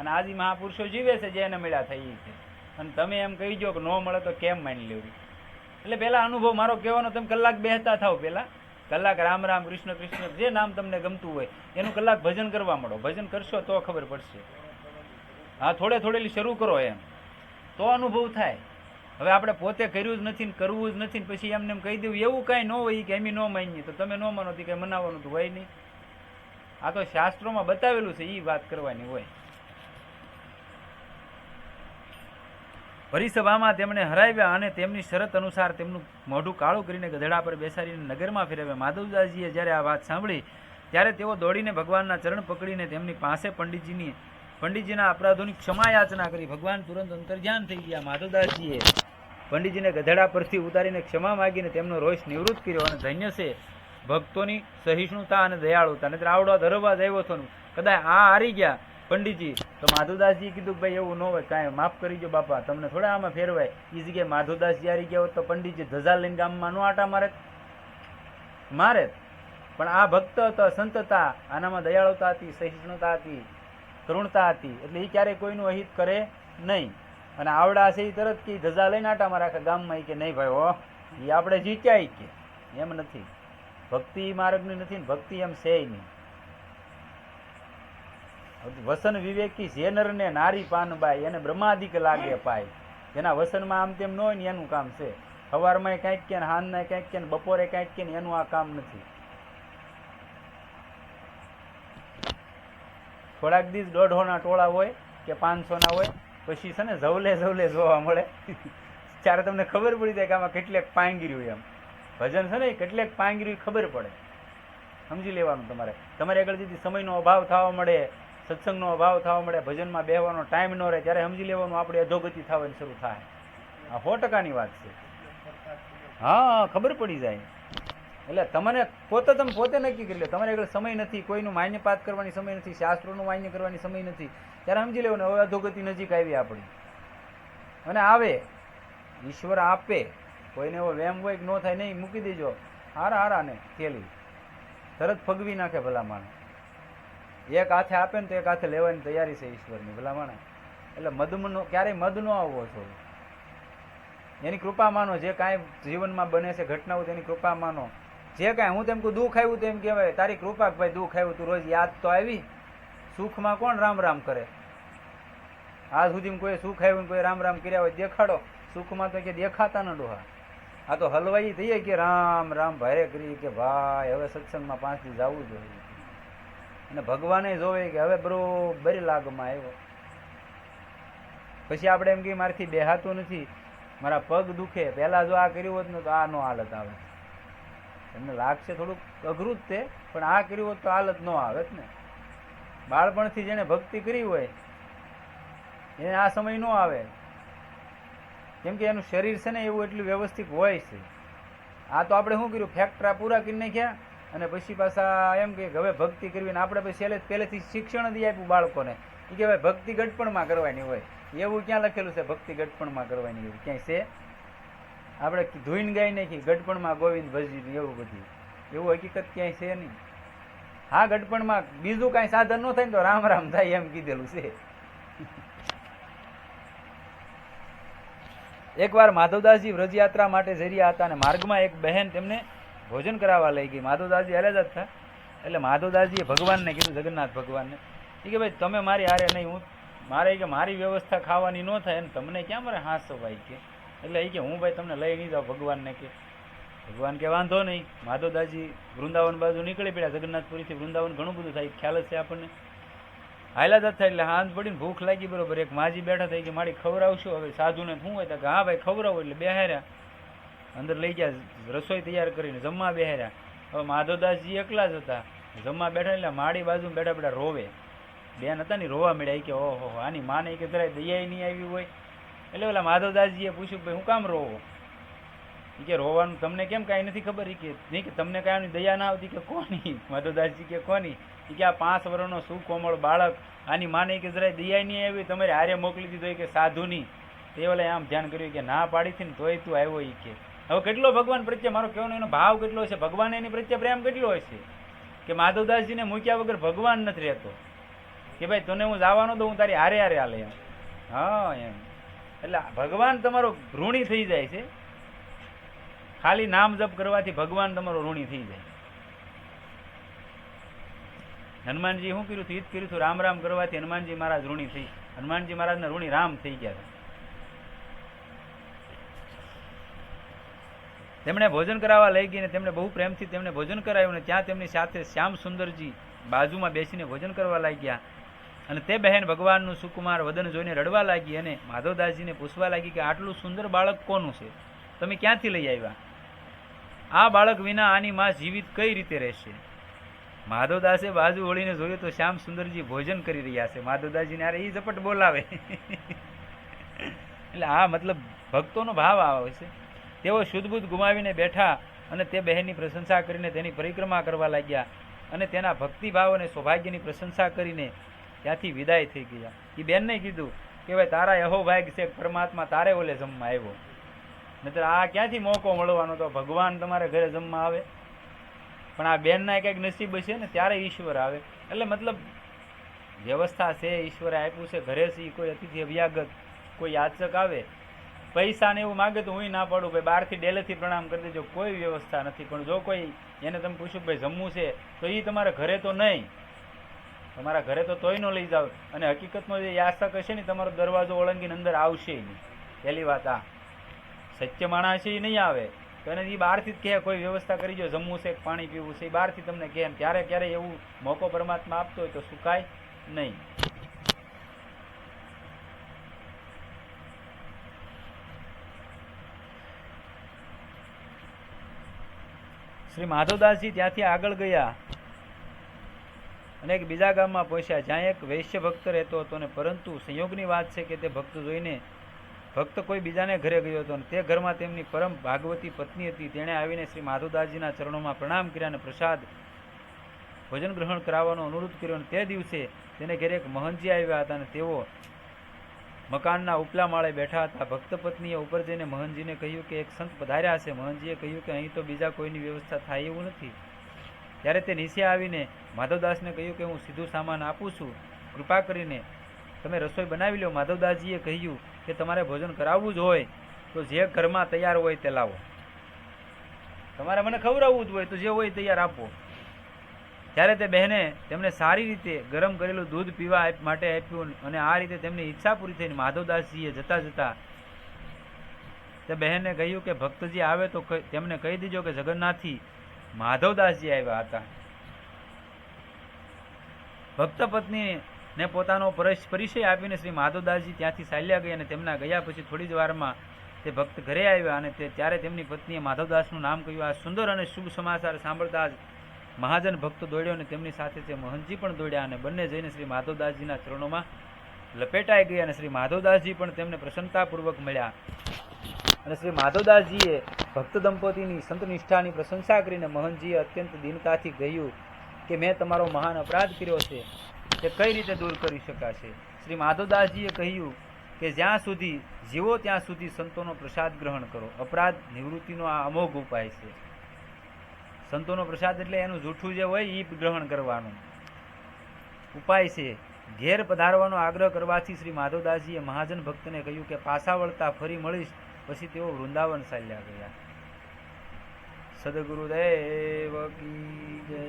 અને આદિ મહાપુરુષો જીવે છે જે એને મળ્યા થઈ છે. અને તમે એમ કહી જો કે ન મળે તો કેમ માની લેવું? એટલે પહેલા અનુભવ મારો કહેવાનો, તમે કલાક બેસતા થાવ, પહેલા કલાક રામ રામ કૃષ્ણ કૃષ્ણ જે નામ તમને ગમતું હોય એનું કલાક ભજન કરવા માંડો. ભજન કરશો તો ખબર પડશે. હા, થોડે થોડેલી શરૂ કરો એમ, તો અનુભવ થાય. હવે આપણે પોતે કર્યું જ નથી ને કરવું જ નથી ને પછી એમને એમ કહી દેવું એવું કાંઈ ન હોય કે એમ ન માનીએ તો તમે ન માનો તો કંઈ મનાવવાનું તો હોય નહીં. આ તો શાસ્ત્રોમાં બતાવેલું છે, એ વાત કરવાની હોય. પરિસભામાં તેમણે હરાવ્યા અને તેમની શરત અનુસાર તેમનું મોઢું કાળું કરીને ગધેડા પર બેસાડીને નગરમાં ફેરવ્યા. માધવદાસજીએ જ્યારે આ વાત સાંભળી ત્યારે તેઓ દોડીને ભગવાનના ચરણ પકડીને તેમની પાસે પંડિતજીના અપરાધોની ક્ષમા યાચના કરી. ભગવાન તુરંત અંતર્ધ્યાન થઈ ગયા. માધવદાસજીએ પંડિતજીને ગધેડા પરથી ઉતારીને ક્ષમા માગીને તેમનો રોષ નિવૃત્ત કર્યો. અને ધન્ય છે ભક્તોની સહિષ્ણુતા અને દયાળુતા. નહીતર આવડો ધરવાજ આવ્યો હતો, કદાચ આ હારી ગયા પંડિતજી તો માધવદાસજી કીધું કે ભાઈ એવું ન હોય, કાંઈ માફ કરી દો બાપા, તમને થોડા આમાં ફેરવાય. એ જગ્યાએ માધવદાસજી હારી ગયા હોત તો પંડિતજી ધજા લઈને ગામમાં નો આટા મારે. પણ આ ભક્ત હતો, સંત હતા, આનામાં દયાળુતા હતી, સહિષ્ણુતા હતી, કરુણતા હતી, એટલે એ ક્યારેય કોઈનું અહિત કરે નહીં. અને આવડા છે એ તરત કે ધજા લઈને આટામાં રાખે ગામમાં, કે નહીં ભાઈ હો એ આપણે જીત્યા, કે એમ નથી. ભક્તિ માર્ગની નથી ને ભક્તિ એમ છે નહીં. વસન વિવેકી જે નર ને નારી પાનબાઈ એને બ્રહ્માદિક લાગે પાય. જેના વસનમાં આમ તેમ ન હોય ને એનું કામ છે. સવારમાં કંઈક કે હાંજના કંઈક કે બપોરે કંઈક કે એનું આ કામ નથી. થોડાક દિવસ 150 ટોળા હોય કે 500 ના હોય, પછી છે ને જવલે જોવા મળે ત્યારે તમને ખબર પડી જાય કે આમાં કેટલેક પાંગીર્યું. એમ ભજન છે ને કેટલેક પાંગીર્યું ખબર પડે, સમજી લેવાનું. તમારે આગળ જતી સમયનો અભાવ થવા મળે, સત્સંગનો અભાવ થવા મળે, ભજનમાં બેહવાનો ટાઈમ ન રહે, ત્યારે સમજી લેવાનું આપણે અધોગતિ થવાની શરૂ થાય. આ 100%ની વાત છે. હા, ખબર પડી જાય. એટલે તમે પોતે નક્કી કરી લો. તમારે આગળ સમય નથી, કોઈનું માન્યપાત કરવાની સમય નથી, શાસ્ત્રોનું માન્ય કરવાની સમય નથી, ત્યારે સમજી લેવાનું હવે અધોગતિ નજીક આવી આપણી. અને આવે ઈશ્વર આપે. કોઈને એવો વેમ હોય કે ન થાય નહીં, મૂકી દેજો હારા ને થેલી તરત ફગવી નાખે ભલામણ. એક હાથે આપે ને તો એક હાથે લેવાની તૈયારી છે ઈશ્વરની ભલામણ. એટલે ક્યારેય મદ ન આવવો જોઈએ. એની કૃપા માનો. જે કાંઈ જીવનમાં બને છે ઘટનાઓ તેની કૃપા માનો. જે કાંઈ હું તેમ કહું દુઃખ આવ્યું તો એમ કહેવાય તારી કૃપા ભાઈ દુઃખ આવ્યું, તું રોજ યાદ તો આવી. સુખમાં કોણ રામ રામ કરે? આજ સુધી કોઈ સુખ આવ્યું કોઈ રામ રામ કર્યા હોય દેખાડો. સુખમાં તો કે દેખાતા ન ડોહા. આ તો હલવાઈ થઈએ કે રામ રામ ભારે કરી કે ભાઈ હવે સત્સંગમાં 5 દિવસ જવું જોઈએ. અને ભગવાને જોવે કે હવે બરોબર લાગમાં આવ્યો. પછી આપણે એમ કે મારાથી બેહાતું નથી, મારા પગ દુખે. પહેલા જો આ કર્યું હોત ને તો આ નો હાલત આવે. તમને લાગશે થોડુંક અઘરું જ તે, પણ આ કર્યું હોત તો હાલત ન આવે ને. બાળપણથી જેને ભક્તિ કરી હોય એને આ સમય ન આવે, કેમ કે એનું શરીર છે ને એવું એટલું વ્યવસ્થિત હોય છે. આ તો આપણે શું કર્યું, ફેક્ટરા પૂરા કરી નાખ્યા અને પછી પાછા એમ કે હવે ભક્તિ કરવી. ને આપણે પછી પહેલેથી શિક્ષણ જ આપ્યું બાળકોને કે ભાઈ ભક્તિ ગઢપણમાં કરવાની હોય. એવું ક્યાં લખેલું છે ભક્તિ ગઢપણમાં કરવાની? એવું ક્યાંય છે? આપણે ધોઈને ગાઈ નાખી ગઢપણમાં ગોવિંદ ભજી એવું બધું, એવું હકીકત ક્યાંય છે નહીં. હા, ગઢપણમાં બીજું કાંઈ સાધન ન થાય ને તો રામ રામ થાય એમ કીધેલું છે. એકવાર માધવદાસજી વ્રજયાત્રા માટે જઈ રહ્યા હતા અને માર્ગમાં એક બહેન તેમને ભોજન કરાવવા લઈ ગઈ. માધવદાસજી હારે જ હતા. એટલે માધવદાસજીએ ભગવાનને કીધું, જગન્નાથ ભગવાનને, કે ભાઈ તમે મારી હારે નહીં, મારી વ્યવસ્થા ખાવાની ન થાય અને તમને ક્યાં મારે હાંસો ભાઈ કે. એટલે એ કે હું ભાઈ તમને લઈ નહીં જાઉં ભગવાનને કે. ભગવાન કે વાંધો નહીં. માધવદાસજી વૃંદાવન બાજુ નીકળી પડ્યા. જગન્નાથપુરીથી વૃંદાવન ઘણું બધું થાય, ખ્યાલ જ છે આપણને. હાયલા જ થાય એટલે હાથ પડીને ભૂખ લાગી. બરોબર, એક માજી બેઠા થઈ કે મારી ખવડાવશું. હવે સાધુને શું હોય તો કે હા ભાઈ ખવડાવો. એટલે બેહાર્યા, અંદર લઈ ગયા, રસોઈ તૈયાર કરીને જમવા બેહાર્યા. હવે માધવદાસજી એકલા જ હતા. જમવા બેઠા એટલે માડી બાજુ બેઠા રોવે. બેન હતા ને રોવા મળ્યા કે ઓહો આની માને કે જરાય દયા નહીં આવી હોય. એટલે ઓલા માધવદાસજીએ પૂછ્યું ભાઈ હું કામ રોવો? કે રોવાનું તમને કેમ કાંઈ નથી ખબર? કે નહીં કે તમને કાંઈ દયા ના આવતી? કે કોની? માધવદાસજી કે કોની? કે આ 5 વર્ષનો સુકોમળ બાળક આની માને કે જરાય દયા નહીં આવી, તમારે હારે મોકલી દીધો કે સાધુની. તે ઓલા આમ ધ્યાન કર્યું કે ના પાડી હતી ને તોય તું આવ્યો. એ કે હવે કેટલો ભગવાન પ્રત્યે મારો કહેવાનો એનો ભાવ કેટલો છે, ભગવાન એની પ્રત્યે પ્રેમ કેટલો હોય છે કે માધવદાસજીને મૂક્યા વગર ભગવાન નથી રહેતો. કે ભાઈ તને હું જવાનો દઉં, હું તારી હારે હારે હાલે એમ. હા એમ. એટલે ભગવાન તમારો ઋણી થઈ જાય છે. ખાલી નામ જપ કરવાથી ભગવાન તમારો ઋણી થઈ જાય. હનુમાનજી શું કર્યું હતું? ઈ જ કર્યું હતું. રામ રામ કરવાથી હનુમાનજી મહારાજ ઋણી થઈ, હનુમાનજી મહારાજના ઋણી રામ થઈ ગયા. તેમણે ભોજન કરાવવા લઈ ગઈને તેમણે બહુ પ્રેમથી તેમને ભોજન કરાવ્યું, અને ત્યાં તેમની સાથે શ્યામ સુંદરજી બાજુમાં બેસીને ભોજન કરવા લાગ્યા. અને તે બહેન ભગવાનનું સુકુમાર વદન જોઈને રડવા લાગી અને માધવદાસજીને પૂછવા લાગી કે આટલું સુંદર બાળક કોનું છે? તમે ક્યાંથી લઈ આવ્યા? આ બાળક વિના આની માં જીવિત કઈ રીતે રહેશે? માધવદાસે બાજુ વળીને જોયું તો શ્યામ સુંદરજી ભોજન કરી રહ્યા છે. માધવદાસજીને અરે એ ઝપટ બોલાવે. એટલે આ મતલબ ભક્તોનો ભાવ આવે છે. તેઓ શુદ્ધબુદ્ધ ગુમાવીને બેઠા અને તે બહેનની પ્રશંસા કરીને તેની પરિક્રમા કરવા લાગ્યા અને તેના ભક્તિભાવ અને સૌભાગ્યની પ્રશંસા કરીને ત્યાંથી વિદાય થઈ ગયા. એ બેનને કીધું કે ભાઈ તારા એહો ભાગ છે, પરમાત્મા તારે ઓલે જમવા આવ્યો, નહીતર આ ક્યાંથી મોકો મળવાનો? તો ભગવાન તમારે ઘરે જમવા આવે, પણ આ બેનના કંઈક નસીબ છે ને ત્યારે ઈશ્વર આવે. એટલે મતલબ વ્યવસ્થા છે, ઈશ્વરે આપ્યું છે. ઘરે છે કોઈ અતિથિ અભ્યાગત, કોઈ યાચક આવે, પૈસા ને એવું માગે તો હું ના પાડું, ભાઈ બહારથી ડેલેથી પ્રણામ કરી દેજો, કોઈ વ્યવસ્થા નથી. પણ જો કોઈ એને તમે પૂછ્યું ભાઈ જમવું છે, તો એ તમારા ઘરે તો નહીં, તમારા ઘરે તો તોય ન લઈ જાવ. અને હકીકતમાં જે યાચક હશે ને તમારો દરવાજો ઓળંગીને અંદર આવશે નહીં. પહેલી વાત આ સત્ય માણસ છે એ નહીં આવે. તો એને એ બહારથી જ કહે કોઈ વ્યવસ્થા કરી જો, જમવું છે, પાણી પીવું છે, એ બહારથી તમને કહે. ત્યારે ક્યારે એવું મોકો પરમાત્મા આપતો હોય તો સુકાય નહીં. શ્રી માધવદાસજી ત્યાંથી આગળ ગયા અને એક બીજા ગામમાં પહોંચ્યા, જ્યાં એક વૈશ્ય ભક્ત રહેતો હતો. અને પરંતુ સંયોગની વાત છે કે તે ભક્ત જોઈને ભક્ત કોઈ બીજાને ઘરે ગયો હતો, અને તે ઘરમાં તેમની પરમ ભાગવતી પત્ની હતી. તેણે આવીને શ્રી માધવદાસજીના ચરણોમાં પ્રણામ કર્યા અને પ્રસાદ ભોજન ગ્રહણ કરાવવાનો અનુરોધ કર્યો. અને તે દિવસે તેને ઘરે એક મહંતજી આવ્યા હતા અને તેઓ મકાનના ઉપલા માળે બેઠા હતા. ભક્ત પત્નીએ ઉપર જઈને મહંતજીને કહ્યું કે એક સંત પધાર્યા છે. મહંતજીએ કહ્યું કે અહીં તો બીજા કોઈની વ્યવસ્થા થાય એવું નથી. ત્યારે તે નીચે આવીને માધવદાસને કહ્યું કે હું સીધું સામાન આપું છું, કૃપા કરીને તમે રસોઈ બનાવી લો. માધવદાસજીએ કહ્યું કે તમારે ભોજન કરાવવું જ હોય તો જે ઘરમાં તૈયાર હોય તે લાવો, તમારે મને ખવડાવવું જ હોય તો જે હોય તૈયાર આપો. ત્યારે તે બહેને તેમને સારી રીતે ગરમ કરેલું દૂધ પીવા માટે આપ્યું. અને આ રીતે તેમની ઈચ્છા પૂરી થઈને માધવદાસજીએ જતા જતા તે બહેનને કહ્યું કે ભક્તજી આવે તો તેમને કહી દીજો કે જગન્નાથથી માધવદાસજી આવ્યા હતા. ભક્ત પત્નીને પોતાનો પરિચય આપીને શ્રી માધવદાસજી ત્યાંથી ચાલ્યા ગયા. અને તેમના ગયા પછી થોડી જ વારમાં તે ભક્ત ઘરે આવ્યા અને ત્યારે તેમની પત્નીએ માધવદાસનું નામ કહ્યું. આ સુંદર અને શુભ સમાચાર સાંભળતા જ મહાજન ભક્ત દોડ્યો અને તેમની સાથે તે મહંતજી પણ દોડ્યા અને બંને જઈને શ્રી માધવદાસજીના ચરણોમાં લપેટાઈ ગયા. અને શ્રી માધવદાસજી પણ તેમને પ્રસન્નતાપૂર્વક મળ્યા. અને શ્રી માધવદાસજીએ ભક્ત દંપતીની સંત નિષ્ઠાની પ્રશંસા કરીને મહંતજીએ અત્યંત દીનતાથી કહ્યું કે મેં તમારો મહાન અપરાધ કર્યો છે, તે કઈ રીતે દૂર કરી શકાશે? શ્રી માધવદાસજીએ કહ્યું કે જ્યાં સુધી જીવો ત્યાં સુધી સંતોનો પ્રસાદ ગ્રહણ કરો. અપરાધ નિવૃત્તિનો આ અમોઘ ઉપાય છે. સંતોનો પ્રસાદ એટલે એનું જૂઠું જે હોય એ ગ્રહણ કરવાનું ઉપાય છે. ઘેર પધારવાનો આગ્રહ કરવાથી શ્રી માધવદાસજીએ મહાજન ભક્તને કહ્યું કે પાછા વળતા ફરી મળીશ. પછી તેઓ વૃંદાવન ચાલ્યા ગયા. સદગુરુદેવ કી જય.